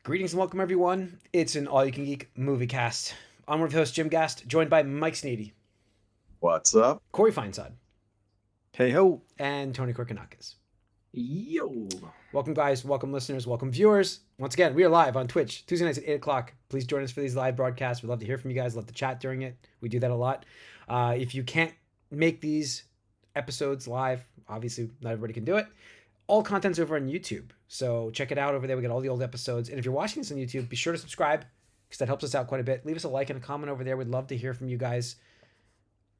Greetings and welcome, everyone. It's an all-you-can-geek movie cast. I'm one of the hosts, Jim Gast, joined by Mike Sneedy, What's up? Corey Feinsod, Hey ho. and Tony Korkanakis. Yo. Welcome, guys. Welcome, listeners. Welcome, viewers. Once again, we are live on Twitch, Tuesday nights at 8 o'clock. Please join us for these live broadcasts. We'd love to hear from you guys. Love to chat during it. We do that a lot. If you can't make these episodes live, obviously not everybody can do it. All content's over on YouTube, so check it out over there. We got all the old episodes. And if you're watching this on YouTube, be sure to subscribe because that helps us out quite a bit. Leave us a like and a comment over there. We'd love to hear from you guys.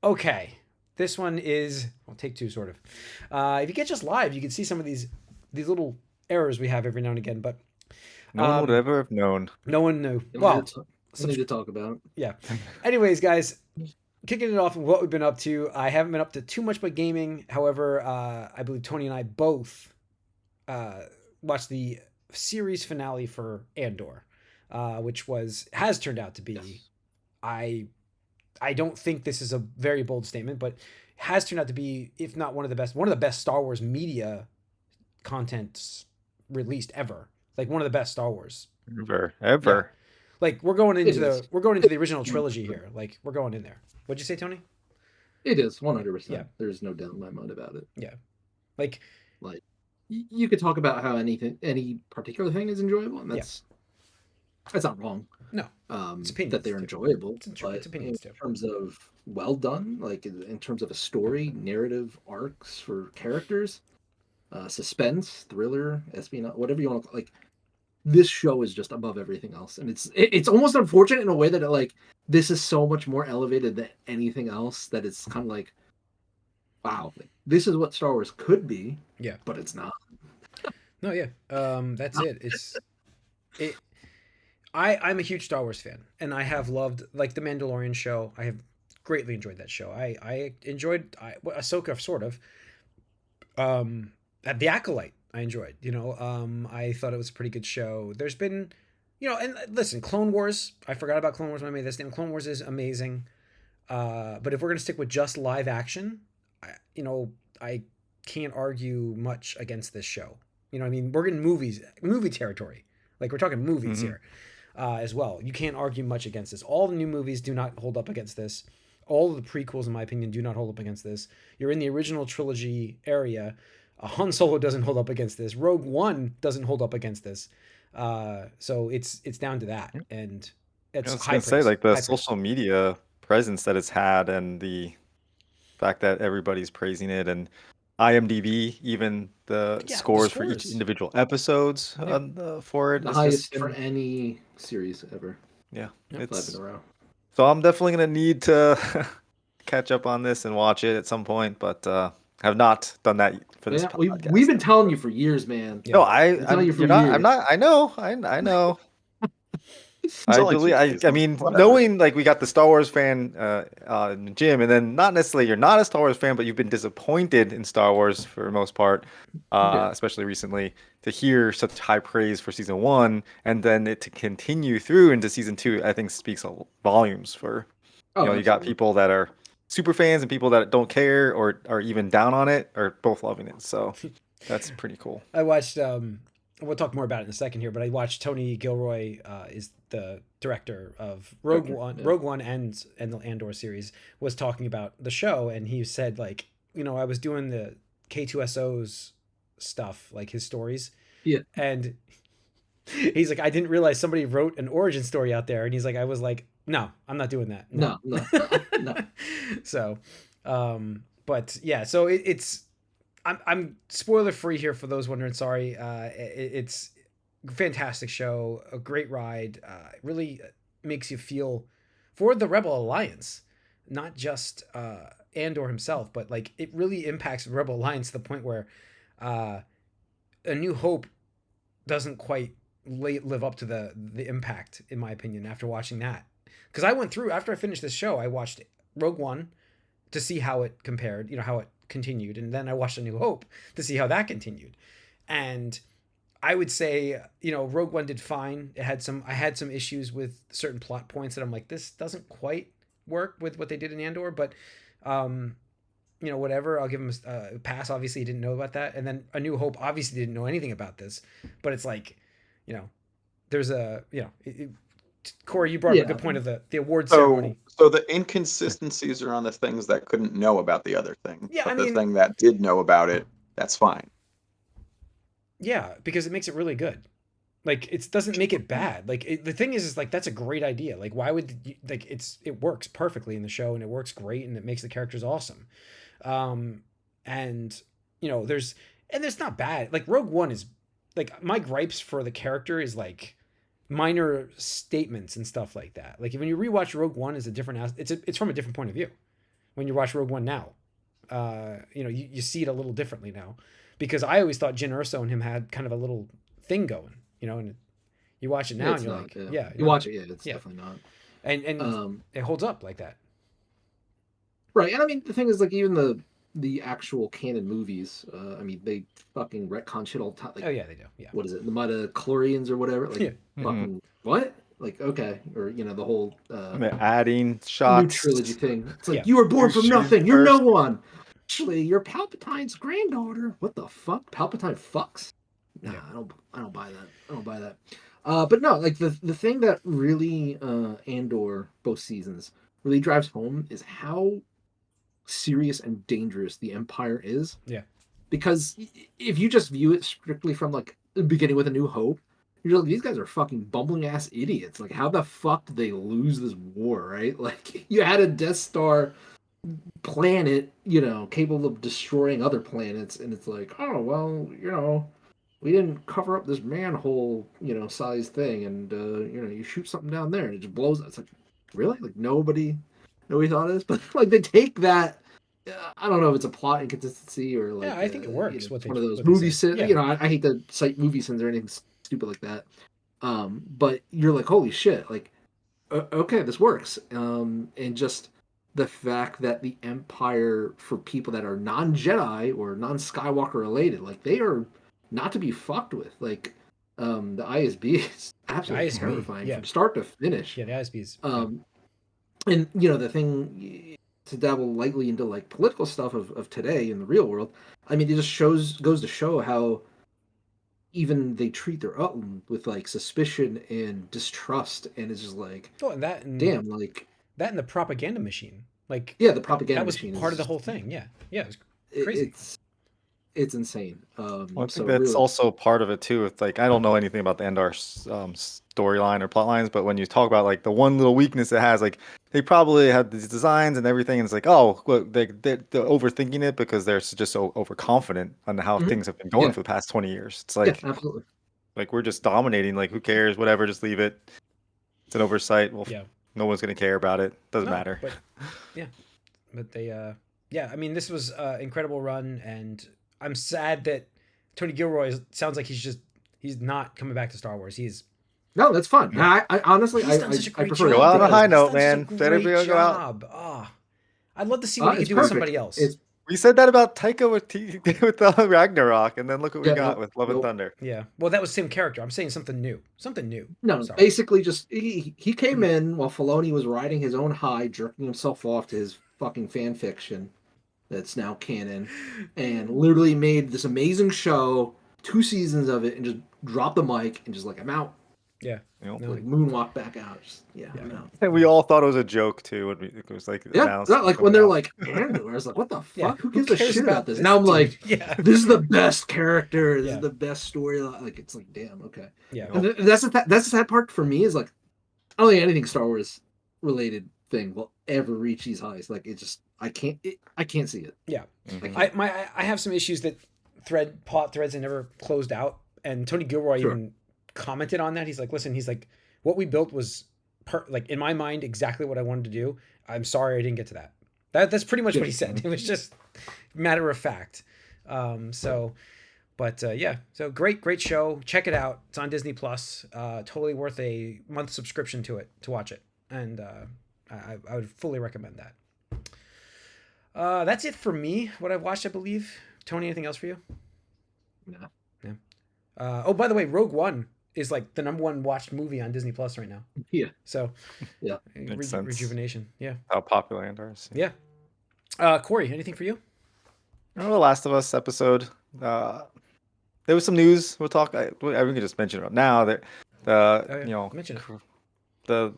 Okay, this one is take two, sort of. If you get just live, you can see some of these little errors we have every now and again, but No one would ever have known. no one knew. We Well, need to talk about. yeah. Anyways, guys, kicking it off with what we've been up to. I haven't been up to too much but gaming. However, I believe Tony and I both watched the series finale for Andor, which has turned out to be. Yes. I don't think this is a very bold statement, but has turned out to be, if not one of the best Star Wars media contents released ever. Like one of the best Star Wars. Ever. Yeah. Like we're going into It the original trilogy here. Like we're going in there. What'd you say, Tony? It is 100%. Yeah. There's no doubt in my mind about it. Yeah. Like You could talk about how any particular thing is enjoyable, and that's not wrong. No, it's opinions that they're too. enjoyable. It's opinions in too. terms of well done, like in terms of a story, narrative arcs for characters, suspense, thriller, espionage, whatever you want to like. This show is just above everything else, and it's almost unfortunate in a way that this is so much more elevated than anything else that it's kind of like, wow, this is what Star Wars could be. Yeah, but it's not. No, yeah, that's it. I'm a huge Star Wars fan, and I have loved like the Mandalorian show. I have greatly enjoyed that show. I enjoyed Ahsoka sort of. The Acolyte I enjoyed. I thought it was a pretty good show. There's been, and listen, Clone Wars. I forgot about Clone Wars when I made this name. Clone Wars is amazing. But if we're gonna stick with just live action, I can't argue much against this show. I mean, we're in movie territory. Like we're talking movies here, as well. You can't argue much against this. All the new movies do not hold up against this. All of the prequels, in my opinion, do not hold up against this. You're in the original trilogy area. Han Solo doesn't hold up against this. Rogue One doesn't hold up against this. So it's down to that, and it's I was high gonna say, praise. like the High praise. social media presence that it's had, and the fact that everybody's praising it, and IMDb, even the Yeah, the scores for each scores. individual episodes for it. The It's highest just for any series ever. yeah, Yep. 5 in a row. so I'm definitely gonna need to catch up on this and watch it at some point, but have not done that for this Yeah, podcast. we've been telling you for years, man. Yeah. No, Been telling you for you're not. years. I'm not. I know. I know. It's I only believe. 2 I days, mean, whatever. knowing like we got the Star Wars fan, Jim, and then not necessarily you're not a Star Wars fan, but you've been disappointed in Star Wars for the most part, Yeah. especially recently. To hear such high praise for season 1 and then it to continue through into season 2, I think speaks volumes for. You got absolutely. people that are super fans and people that don't care or are even down on it or both loving it. So that's pretty cool. I watched. We'll talk more about it in a second here, but I watched Tony Gilroy is the director of Rogue One and the Andor series, was talking about the show, and he said like, I was doing the K2SO's stuff, like his stories, and he's like, I didn't realize somebody wrote an origin story out there, and he's like, I was like, no, I'm not doing that. No. So, but yeah, so it's. I'm spoiler free here for those wondering. Sorry, it's a fantastic show, a great ride. Really makes you feel for the Rebel Alliance, not just Andor himself, but like it really impacts the Rebel Alliance to the point where A New Hope doesn't quite live up to the impact, in my opinion, after watching that. Because I went through after I finished this show, I watched Rogue One to see how it compared, how it continued, and then I watched A New Hope to see how that continued. And I would say, Rogue One did fine. I had some issues with certain plot points that I'm like, this doesn't quite work with what they did in Andor, but whatever, I'll give him a pass. Obviously he didn't know about that. And then A New Hope obviously didn't know anything about this, but it's like, there's a Corey, you brought up a good point of the award So, ceremony. so the inconsistencies are on the things that couldn't know about the other thing. Yeah, but I the mean- thing that did know about it, that's fine. Yeah, because it makes it really good. Like it doesn't make it bad. Like the thing is like that's a great idea. Like why would you, like it works perfectly in the show and it works great and it makes the characters awesome. And there's and it's not bad. Like Rogue One is like my gripes for the character is like minor statements and stuff like that. Like when you rewatch Rogue One is a different it's from a different point of view. When you watch Rogue One now, you see it a little differently now, because I always thought Jyn Erso and him had kind of a little thing going, and you watch it now and you're not, like, yeah. yeah, You watch it, yeah, it's yeah. definitely not. And it holds up like that. Right, and I mean the thing is like even the actual canon movies, I mean they fucking retcon shit all the time. Like, Oh yeah, they do. Yeah. what is it, the midichlorians or whatever? Like Yeah. fucking what? Like okay, or the whole I mean, adding new shots. trilogy thing. It's like Yeah. you were born You're from shooting nothing. You're no first. one. Actually, you're Palpatine's granddaughter. What the fuck? Palpatine fucks? Nah, Yeah. I don't buy that. I don't buy that. But no, like the thing that really Andor both seasons really drives home is how serious and dangerous the Empire is. Yeah. Because if you just view it strictly from like the beginning with A New Hope, you're like, these guys are fucking bumbling ass idiots. Like, how the fuck did they lose this war, right? Like, you had a Death Star planet, capable of destroying other planets, and it's like, oh, well, we didn't cover up this manhole, size thing, and, you shoot something down there, and it just blows. It's like, really? Like, nobody thought of this? But, like, they take that. I don't know if it's a plot inconsistency or like. Yeah, I think it works, It's what they- one of those what they movie say. sins. Yeah. I hate to cite movie sins or anything stupid like that. But you're like, holy shit! Like, okay, this works. And just the fact that the Empire, for people that are non-Jedi or non-Skywalker related, like they are not to be fucked with. Like, the ISB is absolutely ISB, terrifying yeah. from start to finish. Yeah, the ISBs. And the thing, to dabble lightly into like political stuff of today in the real world, I mean, it just goes to show how even they treat their own with like suspicion and distrust, and it's just like, And damn, like that and the propaganda machine. Like yeah, the propaganda that was machine part is of the whole thing. Yeah, it was crazy. It's insane. Well, I think so that's really, also part of it too. It's like I don't know anything about the Endar storyline or plot lines, but when you talk about like the one little weakness it has, like they probably had these designs and everything, and it's like, oh, well, they're overthinking it because they're just so overconfident on how Mhm. things have been going Yeah. for the past 20 years. It's yeah, like absolutely. like we're just dominating. Like who cares? Whatever, just leave it. It's an oversight. Well, Yeah. no one's gonna care about it. Doesn't No, matter. But they I mean, this was an incredible run, and I'm sad that Tony Gilroy sounds like he's not coming back to Star Wars. No, that's fun. Yeah. I honestly, He's done such a great prefer job. Go out on a dude. high He's note, done such man. a Better great go out. job. I'd love to see what he could It's do with perfect. somebody else. It's We said that about Taika with Ragnarok, and then look what we Yeah, got no, with Love and nope. Thunder. Yeah. Well, that was the same character. I'm saying something new. Something new. No, Sorry. basically just he came in while Filoni was riding his own high, jerking himself off to his fucking fan fiction that's now canon, and literally made this amazing show, 2 seasons of it, and just dropped the mic and just like, I'm out. Yeah. You know? No, Like moonwalk back out. Just, Yeah. I'm out. And we all thought it was a joke too when it was like Yeah, announced. not like when they're like Andor. I was like, what the fuck? Yeah, Who who gives a cares shit about about this? this Now I'm like, dude? Yeah. this is the best character. This Yeah. is the best storyline. Like, it's like, damn, okay. Yeah. And that's the sad part for me is like, I don't think anything Star Wars related thing will ever reach these highs. Like, it just, I can't see it. Yeah. Mhm. I have some issues that plot threads that never closed out, and Tony Gilroy Sure. even commented on that. He's like, listen, what we built was like in my mind exactly what I wanted to do. I'm sorry I didn't get to that. That's pretty much what he said. It was just matter of fact. So great show. Check it out. It's on Disney Plus. Totally worth a month subscription to it to watch it, and I would fully recommend that. That's it for me. What I've watched, I believe. Tony, anything else for you? No. Oh, by the way, Rogue One is like the #1 watched movie on Disney Plus right now. Yeah. So, Yeah. Makes sense. rejuvenation. Yeah. How popular Andor is. Yeah. Corey, anything for you? The Last of Us episode. There was some news. We'll talk. We can just mention it now. That The Oh, yeah. you know Mention it. the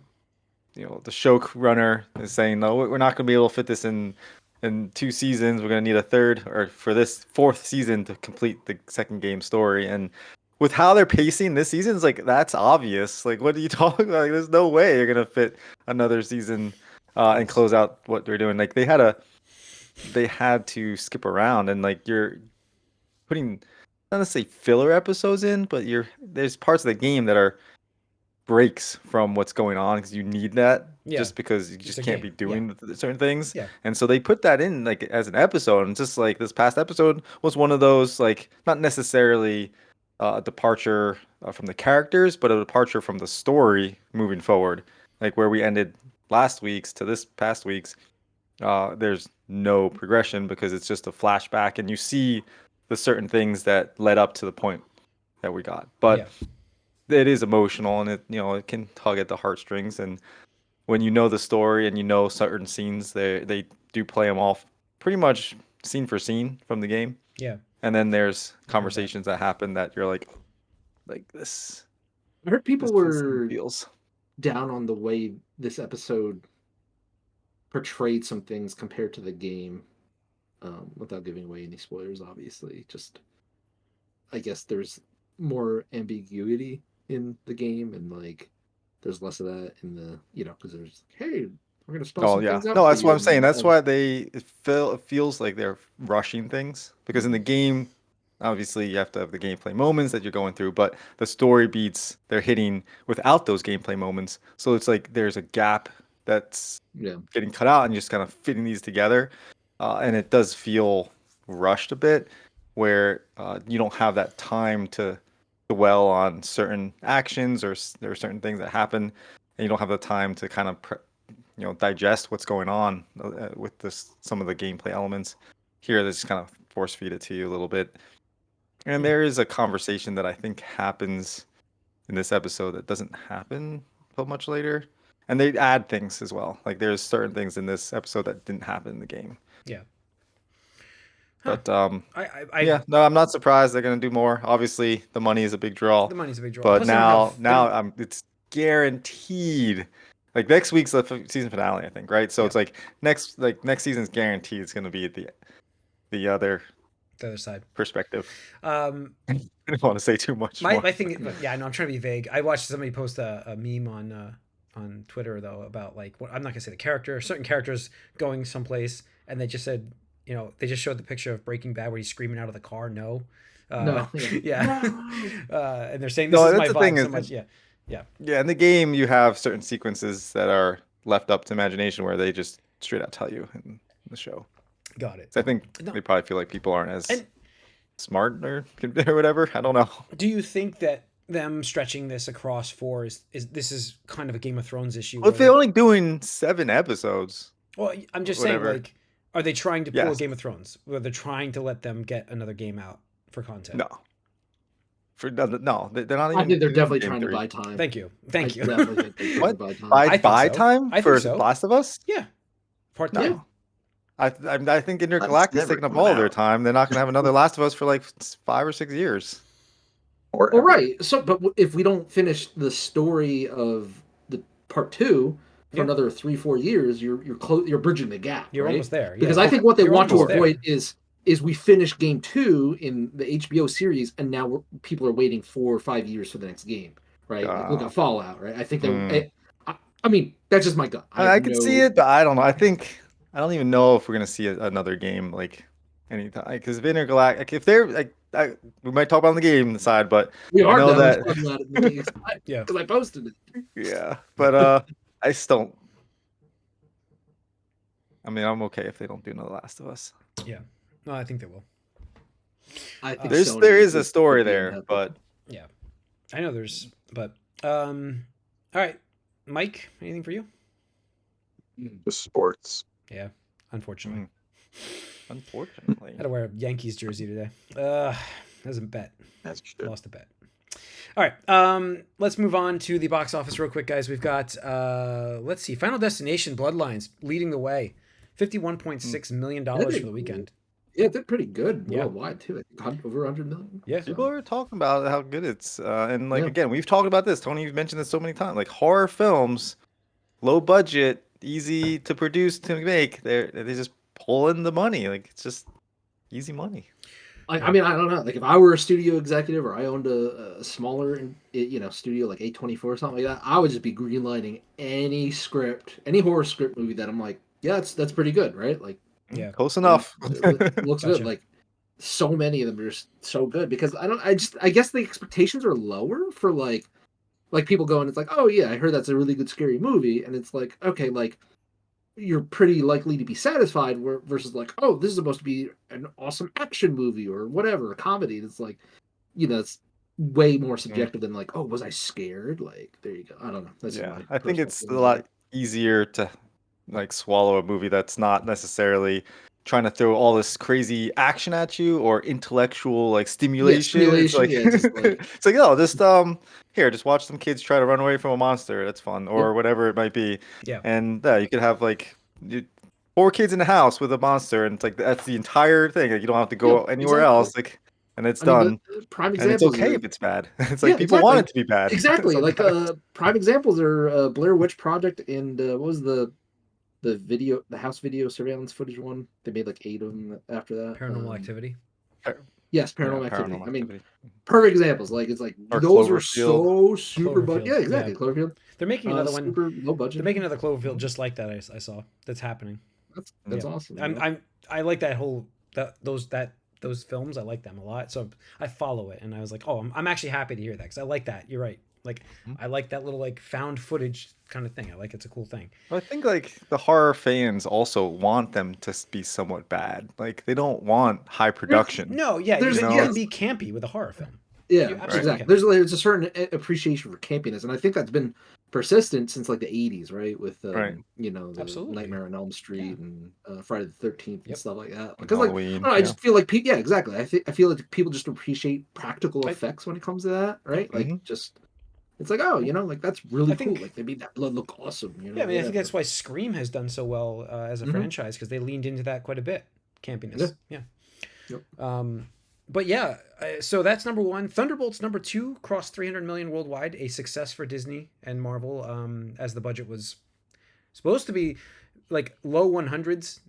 the showrunner is saying, no, we're not going to be able to fit this in 2 seasons. We're going to need a third, or for this fourth season to complete the second game story. And with how they're pacing this season, it's like that's obvious. Like, what are you talking about? Like, there's no way you're going to fit another season and close out what they're doing. Like, they had to skip around, and like you're putting not necessarily filler episodes in, but there's parts of the game that are breaks from what's going on because you need that just because you just a can't game. be doing certain things. Yeah. And so they put that in like as an episode, and just like this past episode was one of those, like, not necessarily a departure from the characters, but a departure from the story moving forward. Like where we ended last week's to this past week's, there's no progression because it's just a flashback, and you see the certain things that led up to the point that we got. But it is emotional, and it can tug at the heartstrings. And when you know the story and you know certain scenes, they do play them off pretty much scene for scene from the game. Yeah. And then there's conversations that happen that you're like this. I heard people were feels down on the way this episode portrayed some things compared to the game, without giving away any spoilers, obviously. Just, I guess there's more ambiguity in the game, and like there's less of that in the, because there's, hey, we're gonna spell some things out. No, for that's you, what I'm saying. and That's why it feels like they're rushing things, because in the game, obviously you have to have the gameplay moments that you're going through, but the story beats they're hitting without those gameplay moments. So it's like there's a gap that's getting cut out, and just kind of fitting these together, and it does feel rushed a bit, where you don't have that time to dwell on certain actions, or there are certain things that happen, and you don't have the time to kind of digest what's going on with some of the gameplay elements here. They just kind of force feed it to you a little bit. And there is a conversation that I think happens in this episode that doesn't happen so much later, and they add things as well. Like there's certain things in this episode that didn't happen in the game. But no, I'm not surprised they're gonna do more. Obviously, the money is a big draw. The money's a big draw. But Plus it's guaranteed. Like next week's the season finale, I think, right? So it's like next season's guaranteed. It's gonna be the other side perspective. I don't want to say too much. My thing, I'm trying to be vague. I watched somebody post a meme on Twitter though about like, I'm not gonna say the character, certain characters going someplace, and they just said, they just showed the picture of Breaking Bad where he's screaming out of the car, no. No. And they're saying this is my vibe so much. Yeah. In the game, you have certain sequences that are left up to imagination, where they just straight out tell you in the show. Got it. So I think they probably feel like people aren't as smart or whatever. I don't know. Do you think that them stretching this across 4 is kind of a Game of Thrones issue? Well, if they're only doing 7 episodes. Well, I'm just saying, like, are they trying to pull a Game of Thrones, where they're trying to let them get another game out for content? No. They're not even. I think they're definitely trying to buy time. Thank you. What? Buy time for Last of Us? Yeah. Part 2. No. I think Intergalactic's taking up all of their time. They're not going to have another Last of Us for like 5 or 6 years. All right. So, but if we don't finish the story of the part 2 for another 3-4 years, you're bridging the gap. You're almost there. Because I think what they want to avoid is we finish game 2 in the HBO series, and now people are waiting 4 or 5 years for the next game, right? Look at Fallout, right? I think I mean, that's just my gut. I can see it, but I don't know. I don't even know if we're gonna see another game like anytime. Because if Intergalactic, if they're like, we might talk about the game side, but we are know that because I posted it. Yeah, but I just don't. I mean, I'm okay if they don't do another Last of Us. Yeah, no, I think they will. I think there is a story there, but yeah, I know there's, but all right, Mike, anything for you? Just sports. Yeah, unfortunately. Unfortunately. I had to wear a Yankees jersey today. That was a bet. That's true. Lost a bet. All right, let's move on to the box office real quick, guys. We've got, let's see, Final Destination Bloodlines leading the way. $51.6 million for the weekend. Yeah, it did pretty good Yeah. worldwide too. I think over 100 million. Yeah. People So, are talking about how good it's, and like Yeah. again, we've talked about this. Tony, you've mentioned this so many times. Like horror films, low budget, easy to produce to make. They just pull in the money. Like it's just easy money. I mean, I don't know. Like, if I were a studio executive or I owned a smaller, studio like A24 or something like that, I would just be greenlighting any script, any horror script movie that I'm like, yeah, that's pretty good, right? Like, Yeah. Close enough. it looks Gotcha. good. Like, so many of them are just so good because I guess the expectations are lower for like people going, it's like, oh yeah, I heard that's a really good scary movie, and it's like, okay, like you're pretty likely to be satisfied versus like, oh, this is supposed to be an awesome action movie or whatever, a comedy. It's like, it's way more subjective than like, oh, was I scared? Like, there you go. I don't know. That's Yeah, my I think personal it's a feelings on lot it. easier to like swallow a movie that's not necessarily trying to throw all this crazy action at you or intellectual like Yeah, stimulation. It's stimulation. like Yeah, just like it's like, oh, just here, just watch some kids try to run away from a monster. That's fun, yep, or whatever it might be. Yeah. And you could have like four kids in a house with a monster, and it's like that's the entire thing. Like you don't have to yeah, go anywhere exactly. else. Like, and it's I mean, done. the prime And it's examples okay are if it's bad. It's yeah, like people want exactly, it to be bad exactly. Like sometimes. prime examples are Blair Witch Project and what was the house video surveillance footage one? They made like 8 of them after that. Paranormal Activity. Yes, Yeah, Paranormal Activity. paranormal I mean, activity. perfect examples. Like it's like Or those are Cloverfield. so super budget. Cloverfield. Yeah, Yeah. exactly. Cloverfield. They're making another one. Super low They're budget. making another Cloverfield Mhm. just like that. I saw that's happening. That's Yeah. awesome. I like that whole those films. I like them a lot. So I follow it, and I was like, oh, I'm actually happy to hear that because I like that. You're right. Like Mhm. I like that little like found footage kind of thing. I like it's a cool thing. I think like the horror fans also want them to be somewhat bad. Like they don't want high production. No, yeah, There's you can yes, be campy with a horror film. yeah, You Right. absolutely exactly. can. There's a certain appreciation for campiness, and I think that's been persistent since like the '80s, right? With Right. the Absolutely. Nightmare on Elm Yeah. Street and Friday the 13th and Yep. stuff like that. And Because like I, don't Halloween. know, I Yeah. just feel like yeah, exactly. I feel like people just appreciate practical I effects when it comes to that, yep. right? Like Hmm. just it's like, oh, like that's I really cool. think Like they made that blood look awesome, yeah, I mean, I think whatever. that's why Scream has done so well as a Hmm. franchise because they leaned into that quite a bit, Yeah. campiness. Yeah. Yep. But yeah, so that's number one. Thunderbolts number two crossed 300 million worldwide, a success for Disney and Marvel. As the budget was supposed to be like low 100s,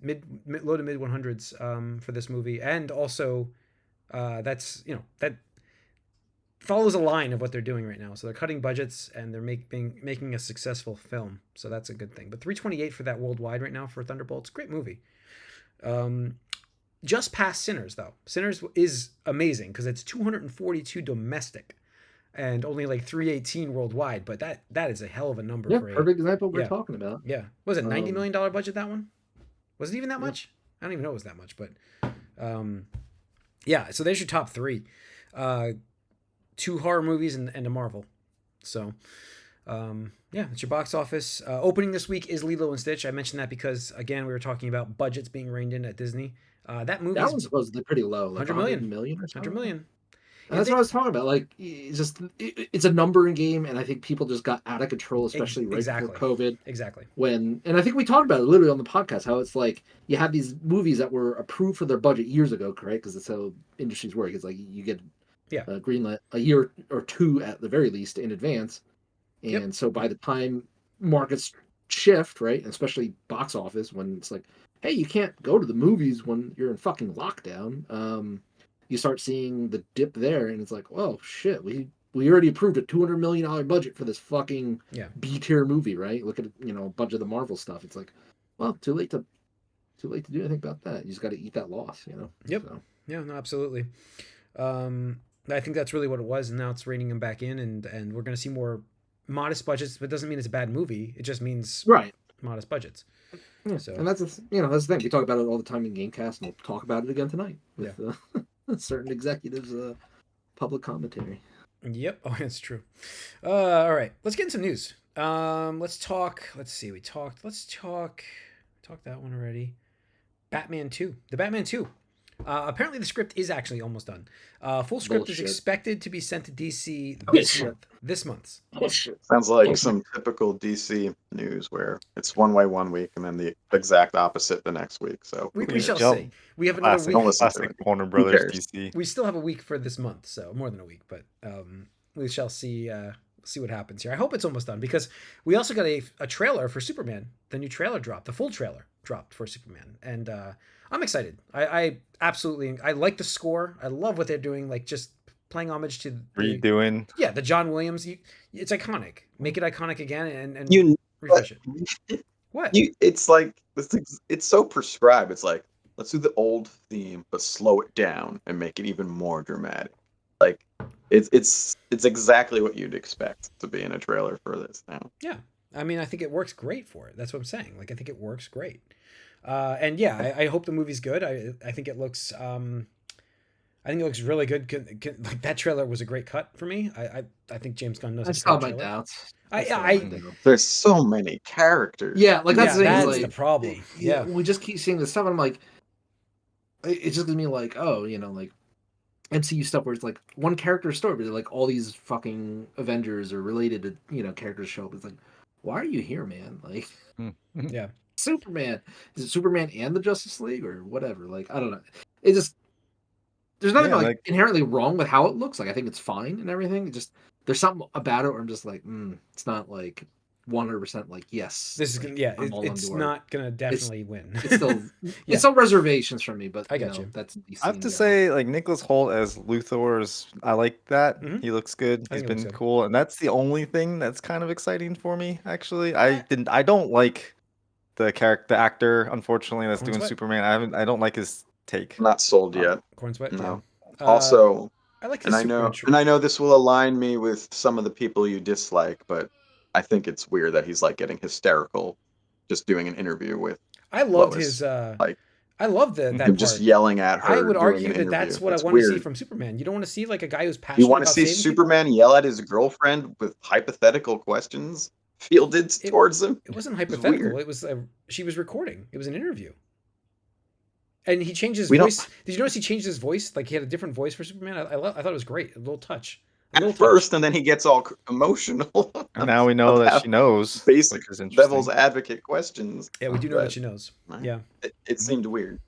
low to mid 100s for this movie, and also that's that follows a line of what they're doing right now. So they're cutting budgets and they're making a successful film. So that's a good thing. But 328 for that worldwide right now for Thunderbolts, great movie. Just past Sinners though. Sinners is amazing because it's 242 domestic and only like 318 worldwide. But that is a hell of a number Yeah, for a perfect example we're yeah talking about. yeah. Was it $90 Um, million budget that one? Was it even that yeah. much? I don't even know it was that much. But yeah. So there's your top three. 2 horror movies and a Marvel. So, yeah, it's your box office. Opening this week is Lilo and Stitch. I mentioned that because, again, we were talking about budgets being reined in at Disney. That that movie's one's supposedly pretty low, like 100 100 million. million or 100 something. million. And that's what I was talking about. Like, it's a numbering game, and I think people just got out of control, especially right before Exactly. COVID. Exactly. And I think we talked about it literally on the podcast how it's like you have these movies that were approved for their budget years ago, correct? Because that's how industries work. It's like you get Yeah. a green light a year or two at the very least in advance, Yep. and so by the time markets shift, right, and especially box office when it's like, hey, you can't go to the movies when you're in fucking lockdown. You start seeing the dip there, and it's like, well, shit, we already approved a $200 million budget for this fucking Yeah. B tier movie, right? Look at a bunch of the Marvel stuff. It's like, well, too late to do anything about that. You just got to eat that loss. Yep. So, Yeah, no, absolutely. I think that's really what it was, and now it's reining them back in, and we're going to see more modest budgets, but it doesn't mean it's a bad movie. It just means right. modest budgets. Yeah. So And that's the thing. We talk about it all the time in Gamecast, and we'll talk about it again tonight with certain executives' public commentary. Yep. Oh, that's true. All right. Let's get into news. Let's talk. Let's see. Let's talk that one already. Batman 2. The Batman 2. Apparently, the script is actually almost done. Full script is Bullshit. expected to be sent to DC this Bullshit. month. This month. Oh shit. Sounds like Okay. some typical DC news where it's one way one week and then the exact opposite the next week. So We Yeah, shall jump. see. We have another Classic, week. Don't listen to classic it. Warner Who Brothers cares? DC. We still have a week for this month, so more than a week, but we shall see what happens here. I hope it's almost done because we also got a trailer for Superman. The new trailer dropped. The full trailer dropped for Superman, and I'm excited. I absolutely like the score. I love what they're doing, like just playing homage to Redoing. the John Williams. It's iconic. Make it iconic again and You refresh it. What? it's like it's so prescribed. It's like let's do the old theme but slow it down and make it even more dramatic. Like it's exactly what you'd expect to be in a trailer for this now. Yeah. I mean, I think it works great for it. That's what I'm saying. Like, I think it works great. And yeah, I hope the movie's good. I think it looks really good. Like that trailer was a great cut for me. I think James Gunn knows. I how to still cut have my trailer. doubts. I There's so many characters. Yeah, like that's yeah, the thing. that's Like, the problem. Yeah. we just keep seeing this stuff. And I'm like, it's just gonna be like, oh, like MCU stuff where it's like one character story, but like all these fucking Avengers are related to characters show up. It's like, why are you here, man? Like, Yeah. Superman. Is it Superman and the Justice League or whatever? Like, I don't know. It just there's nothing Yeah, like like- inherently wrong with how it looks. Like, I think it's fine and everything. It just there's something about it where I'm just like, it's not like 100% like yes. This is like, gonna, yeah. I'm all on It's board. not gonna definitely win. It's still Yeah. it's still reservations from me, but I got you. That's DC I have in to general. say, like Nicholas Hoult as Luthor I like that. Mhm. He looks good. I He's think it looks been good. cool, and that's the only thing that's kind of exciting for me. Actually, I don't like the actor. Unfortunately, that's Corn doing Sweat? Superman. I don't like his take. Not sold yet. Corn Sweat. No. Yeah. Also, I like and his I know Superman and I know this will align me with some of the people you dislike, but I think it's weird that he's like getting hysterical just doing an interview with I loved Lois. his. Like, I love that him just part. yelling at her. I would during argue an that that's interview. what It's I want to see weird. from Superman. You don't want to see like a guy who's You passionate want to about see saving people? Superman yell at his girlfriend with hypothetical questions fielded towards him? It wasn't It's hypothetical. weird. It was she was recording. It was an interview. And he changed his We don't- voice. Did you notice he changed his voice? Like he had a different voice for Superman. I thought it was great. A little touch. A little At first, and then he gets all emotional. And now we know that about she knows, basic which is interesting. devil's advocate questions. Yeah, we do know that But, she knows. right. Yeah, It seemed weird.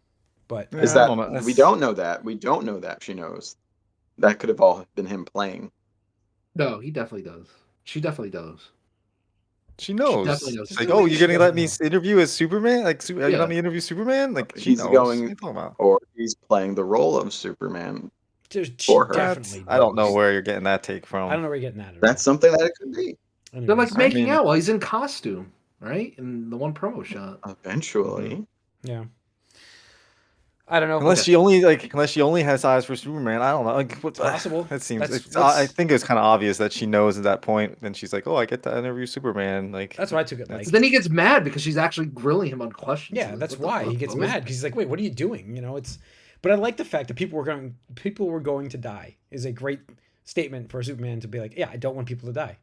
but Yeah, Is I that don't know. we That's- don't know that. We don't know that she knows. That could have all been him playing. No, he definitely does. She definitely does. She knows. definitely knows. It's like, There's no oh, way you're she gonna let me doesn't interview as Superman? Like, you Yeah. let me interview Superman? Like, she He's knows. going- What are you talking about? Or he's playing the role of Superman. she For her. definitely. I don't know knows. where you're getting that take from. I don't know where you're getting that. At That's something that it could be. all. They're like Anyways, making mean- out while he's in costume, right? In the one promo shot. Eventually. yeah. I don't know. Unless she only has eyes for Superman, I don't know. Like, what, possible. It seems. That's- I think it's kind of obvious that she knows at that point. Then she's like, "Oh, I get to interview Superman." Like, That's what I took it like. That's- Then he gets mad because she's actually grilling him on questions. Yeah, Like, that's what the why fuck? he gets What was- mad because he's like, "Wait, what are you doing?" But I like the fact that people were going to die is a great statement for Superman to be like, "Yeah, I don't want people to die."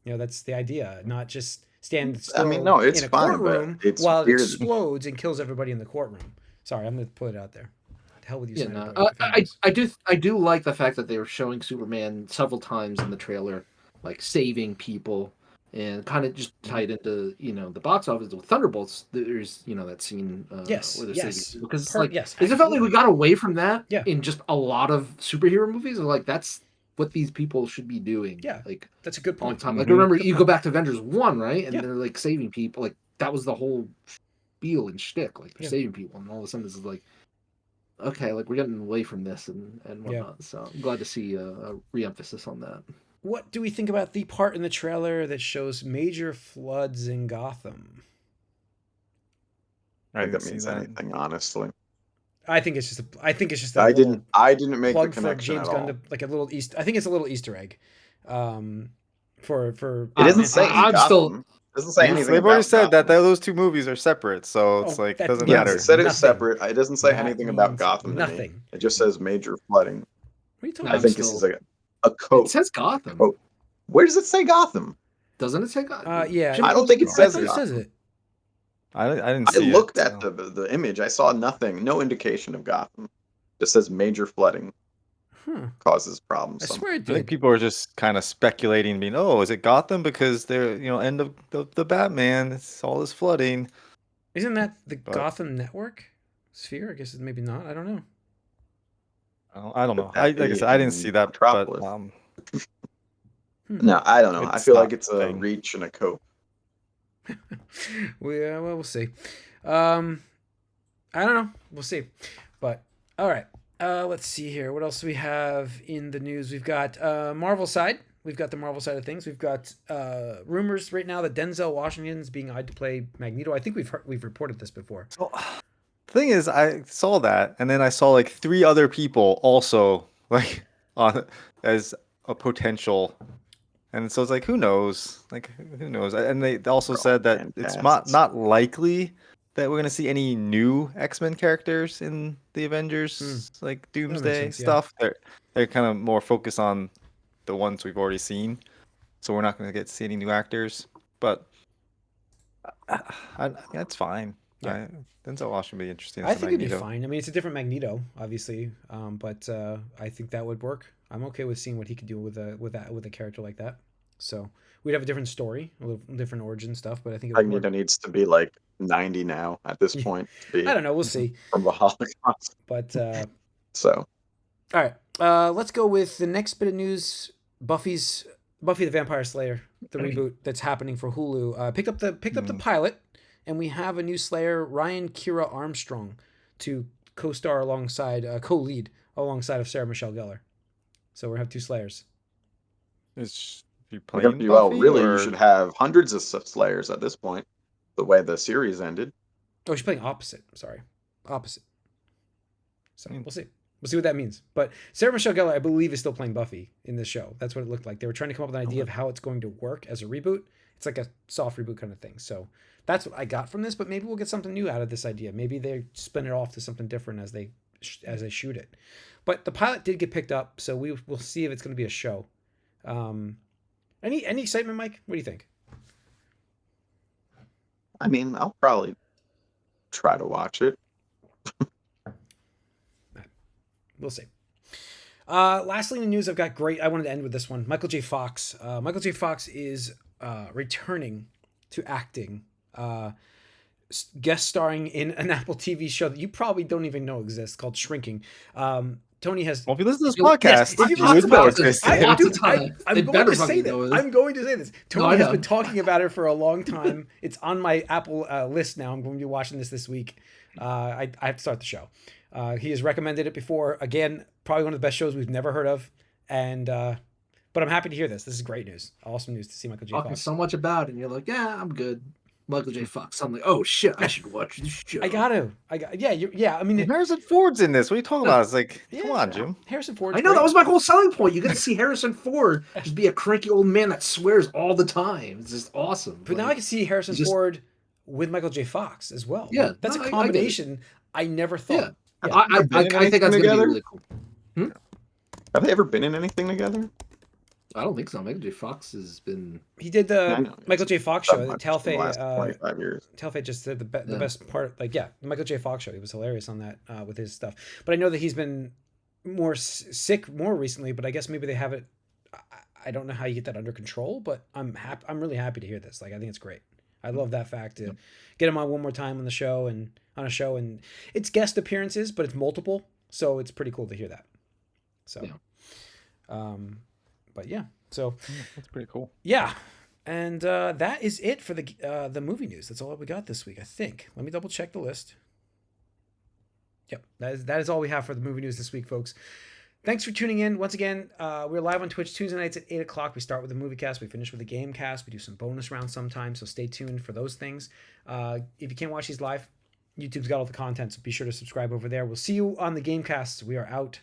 That's the idea, not just stand still no, it's in a fine, but courtroom it's while it weird. explodes and kills everybody in the courtroom. Sorry, I'm gonna put it out there. The hell with you, Yeah, Snyder no. Brothers fans. I do like the fact that they were showing Superman several times in the trailer, like saving people, and kind of just tied into the box office with Thunderbolts. There's that scene Yes, where they're yes. saving people because it's Part- like yes, it just felt like we absolutely. got away from that Yeah. in just a lot of superhero movies. Like that's what these people should be doing. Yeah. like That's a good all the point. time. Like Mhm. remember you go back to Avengers 1, right? And Yeah. they're like saving people. Like that was the whole spiel and shtick. Like they're Yeah. saving people, and all of a sudden this is like, okay, like we're getting away from this and whatnot. So I'm glad to see a re-emphasis on that. What do we think about the part in the trailer that shows major floods in Gotham? I think didn't that see means that. anything, honestly. I think it's just a I little didn't make the plug for connection James at Gunn all. to like a little I think it's a little Easter egg. For It doesn't say I'm Gotham. still- It doesn't say anything They've already about said that Gotham. those two movies are separate, so it's Oh, like that doesn't means Yes, matter. it said it was Nothing. separate. It doesn't say That anything about means Gotham to me. nothing. It just says major flooding. What are you talking No, I about? think this is a It code. says Gotham, Oh. Where does it say Gotham? doesn't it say Gotham? Yeah. I don't think it I says thought it Gotham. says it. I didn't I see looked it, at so. the image. I saw nothing, no indication of Gotham. Just says major flooding Huh. causes problems. I swear it I think did. people are just kind of speculating, being, oh, is it Gotham because they're end of the Batman? It's all this flooding, Isn't that the but Gotham Network sphere? I guess it's maybe not. I don't know. I don't Could know. that Like I be said, I didn't in see that, but Metropolis? Hmm. No, I don't know. I it's feel like not it's a a thing. reach and a cope. Well, we'll see. I don't know. We'll see. But all right. Let's see here. What else do we have in the news? We've got Marvel side. We've got the Marvel side of things. We've got rumors right now that Denzel Washington is being eyed to play Magneto. I think we've reported this before. So, the thing is, I saw that, and then I saw like 3 other people also like on as a potential, and so it's like, who knows? Like, who knows? And they also They're all said that it's not fantasts. not likely that we're gonna see any new X-Men characters in the Avengers like That makes Doomsday sense. Yeah. stuff. They're kind of more focused on the ones we've already seen, so we're not gonna get to see any new actors. But that's fine. Yeah. Denzel Washington would be interesting I as a think it'd be Magneto. fine. I mean, it's a different Magneto, obviously, but I think that would work. I'm okay with seeing what he could do with a character like that. So we'd have a different story, a little different origin stuff, but I think it would work. Magneto needs to be like 90 now at this point to be I don't know. We'll see. from the Holocaust. But So all right, let's go with the next bit of news. Buffy the Vampire Slayer, the reboot that's happening for Hulu. Picked up the pilot, and we have a new Slayer, Ryan Kira Armstrong, to co-star alongside, co-lead alongside of Sarah Michelle Gellar. So we're gonna have 2 Slayers. Is he well, playing Buffy, really, you or should have hundreds of Slayers at this point. The way the series ended. Oh, she's playing opposite. Sorry, opposite. So Hmm. we'll see. We'll see what that means. But Sarah Michelle Gellar, I believe, is still playing Buffy in this show. That's what it looked like. They were trying to come up with an idea of how it's going to work as a reboot. It's like a soft reboot kind of thing. So that's what I got from this. But maybe we'll get something new out of this idea. Maybe they spin it off to something different as they shoot it. But the pilot did get picked up, so we'll see if it's going to be a show. Any excitement, Mike? What do you think? I mean, I'll probably try to watch it. We'll see. Lastly, in the news, I wanted to end with this one. Michael J. Fox. Michael J. Fox is returning to acting, guest starring in an Apple TV show that you probably don't even know exists called Shrinking. Tony has. well, if you listen to this Yes, podcast, if you you listen would to know this it's podcast, Lots of good. time. I'm They going better to say fucking this. know this. I'm going to say this. No, Tony I has know. been talking about it for a long time. It's on my Apple list now. I'm going to be watching this week. I have to start the show. He has recommended it before. Again, probably one of the best shows we've never heard of. And but I'm happy to hear this. This is great news. Awesome news to see Michael J. Talking Fox. so much about it, and you're like, yeah, I'm good. Michael J. Fox. I'm like, oh shit, I should watch this show. I got. Yeah. I mean, Harrison Ford's in this. What are you talking about? It's like, come on, Jim. Harrison Ford. I know that was my whole selling point. You get to see Harrison Ford just be a cranky old man that swears all the time. It's just awesome. But now I can see Harrison Ford with Michael J. Fox as well. Yeah, Like, that's no, a I get it. combination I never thought. Yeah, Yeah. I Been in think that's anything gonna be together? really cool. Have they ever been in anything together? I don't think so. Michael J. Fox has been. He did I the know. Michael J. Fox Not show. much in the last Telfair 25 years. just did the Yeah. best part. Like, yeah, the Michael J. Fox show. He was hilarious on that with his stuff. But I know that he's been more sick more recently. But I guess maybe they have it. I don't know how you get that under control. But I'm happy. I'm really happy to hear this. Like, I think it's great. I love that fact to get him on one more time on the show and on a show, and it's guest appearances, but it's multiple. So it's pretty cool to hear that. So, but yeah. So That's pretty cool. yeah, and that is it for the movie news. That's all we got this week, I think. Let me double check the list. Yep, that is all we have for the movie news this week, folks. Thanks for tuning in. Once again, we're live on Twitch Tuesday nights at 8 o'clock. We start with the Moviecast. We finish with the Gamecast. We do some bonus rounds sometimes, so stay tuned for those things. If you can't watch these live, YouTube's got all the content, so be sure to subscribe over there. We'll see you on the Gamecast. We are out.